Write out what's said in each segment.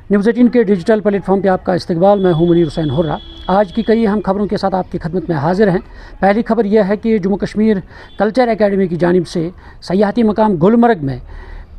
News 18 के digital platform पे आपका इस्तकबाल। मैं हूं मुनीर हुसैन हुर्रा। आज की कई अहम खबरों के साथ आपकी खिदमत में हाजिर हैं। पहली खबर यह है कि जम्मू कश्मीर कल्चर एकेडमी की जानिब से सयाहती मकाम गुलमर्ग में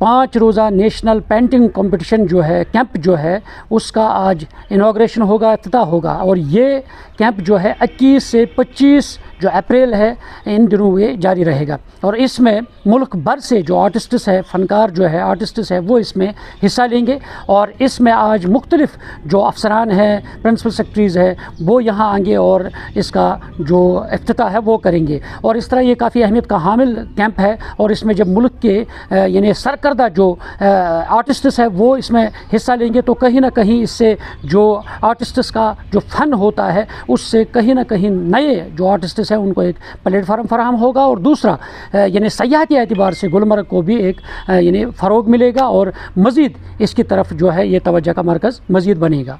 5 रोज़ा नेशनल पेंटिंग कंपटीशन जो है कैंप जो है उसका आज इनाग्रेशन होगा, इफ्तिताह होगा। और ये कैंप जो है 21 से 25 जो अप्रैल है इन दिनों ये जारी रहेगा। और इसमें मुल्क भर से जो आर्टिस्ट्स है, फ़नकार जो है आर्टिस्ट्स है, वो इसमें हिस्सा लेंगे। और इसमें आज मुख्तलिफ़ जो अफसरान हैं, प्रिंसिपल सेक्रेटरीज़ है, वो यहाँ आएंगे और इसका जो इफ्तिताह है वो करेंगे। और इस तरह ये काफ़ी अहमियत का हामिल कैंप है। और इसमें जब मुल्क के यानी सरकर्दा जो आर्टिस्ट्स है वो इसमें हिस्सा लेंगे तो कहीं ना कहीं इससे जो आर्टिस्ट्स का जो फ़न होता है उससे कहीं ना कहीं नए जो आर्टिस्ट्स हैं उनको एक प्लेटफार्म फराहम होगा। और दूसरा यानी सयाहती एतबार से गुलमर्ग को भी एक यानी फ़रोग मिलेगा और मज़ीद इसकी तरफ जो है ये तवज्जो का मरकज़ मज़ीद बनेगा।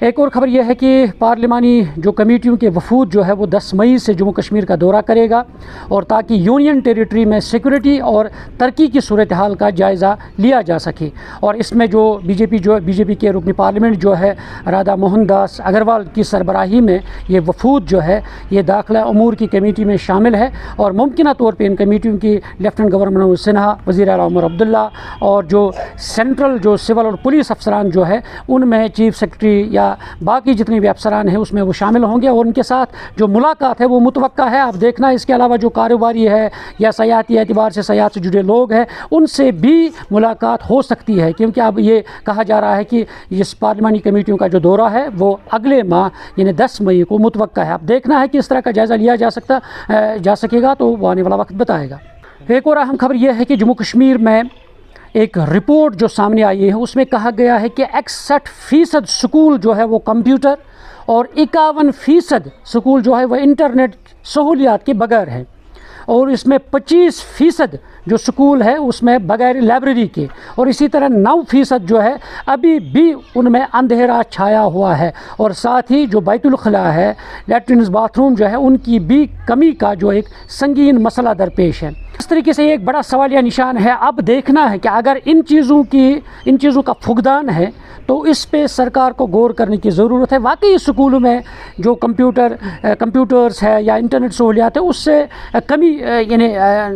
एक और ख़बर यह है कि पार्लिमानी जो कमेटियों के वफूद जो है वो 10 मई से जम्मू कश्मीर का दौरा करेगा और ताकि यूनियन टेरिटरी में सिक्योरिटी और तरक्की की सूरत हाल का जायज़ा लिया जा सके। और इसमें जो बीजेपी के रुकनी पार्लियामेंट जो है राधा मोहन दास अग्रवाल की सरबराही में ये वफूद जो है ये दाखिला अमूर की कमेटी में शामिल है। और मुमकिन तौर पर इन कमेटियों की लेफ्टिनेंट गवर्नर मनोज सिन्हा, वज़ीर आला उमर अब्दुल्ला और जो सेंट्रल जो सिविल और पुलिस अफसरान जो है उनमें चीफ सेक्रेटरी या बाकी जितने भी अफसरान हैं उसमें वो शामिल होंगे। और उनके साथ जो मुलाकात है वो मुतवक्का है। आप देखना इसके अलावा जो कारोबारी है या सयाहती एतबार से सयाहत से जुड़े लोग हैं उनसे भी मुलाकात हो सकती है, क्योंकि अब ये कहा जा रहा है कि इस पार्लिमानी कमेटियों का जो दौरा है वो अगले माह यानी 10 मई को मुतवक्का है। अब देखना है कि इस तरह का जायज़ा लिया जा सकेगा तो वो आने वाला वक्त बताएगा। एक और अहम खबर यह है कि जम्मू कश्मीर में एक रिपोर्ट जो सामने आई है उसमें कहा गया है कि 61% स्कूल जो है वो कंप्यूटर और 51% स्कूल जो है वो इंटरनेट सहूलियात के बगैर है। और इसमें 25% जो स्कूल है उसमें बगैर लाइब्रेरी के। और इसी तरह 9% जो है अभी भी उनमें अंधेरा छाया हुआ है। और साथ ही जो बैतुल खला है, लैट्रिन बाथरूम जो है उनकी भी कमी का जो एक संगीन मसला दरपेश है। इस तरीके से एक बड़ा सवालिया निशान है। अब देखना है कि अगर इन चीज़ों का फुकदान है तो इस पे सरकार को गौर करने की ज़रूरत है। वाकई स्कूलों में जो कंप्यूटर्स है या इंटरनेट सहूलियात है उससे कमी यानी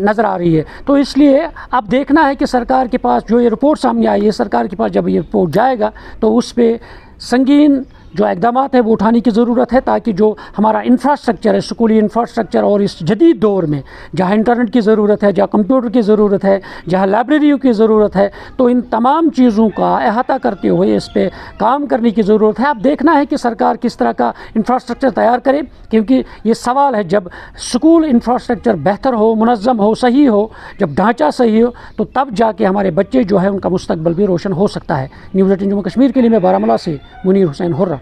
नज़र आ रही है। तो इसलिए अब देखना है कि सरकार के पास जो ये रिपोर्ट सामने आई है, सरकार के पास जब ये रिपोर्ट जाएगा तो उस पर संगीन जो इक़दाम है वो उठाने की ज़रूरत है, ताकि जो हमारा इंफ्रास्ट्रक्चर है, स्कूली इंफ्रास्ट्रक्चर, और इस जदीद दौर में जहाँ इंटरनेट की ज़रूरत है, जहाँ कंप्यूटर की ज़रूरत है, जहाँ लाइब्रेरियों की ज़रूरत है, तो इन तमाम चीज़ों का अहाता करते हुए इस पर काम करने की ज़रूरत है। अब देखना है कि सरकार किस तरह का इंफ्रास्ट्रक्चर तैयार करे, क्योंकि ये सवाल है जब स्कूल इंफ्रास्ट्रक्चर बेहतर हो, मुनज़्ज़म हो, सही हो, जब ढांचा सही हो तो तब जाके हमारे बच्चे जो है उनका मुस्तकबिल भी रोशन हो सकता है। न्यूज़ 18 जम्मू कश्मीर के लिए मैं बारामूला से मुनीर हुसैन हुर्रा।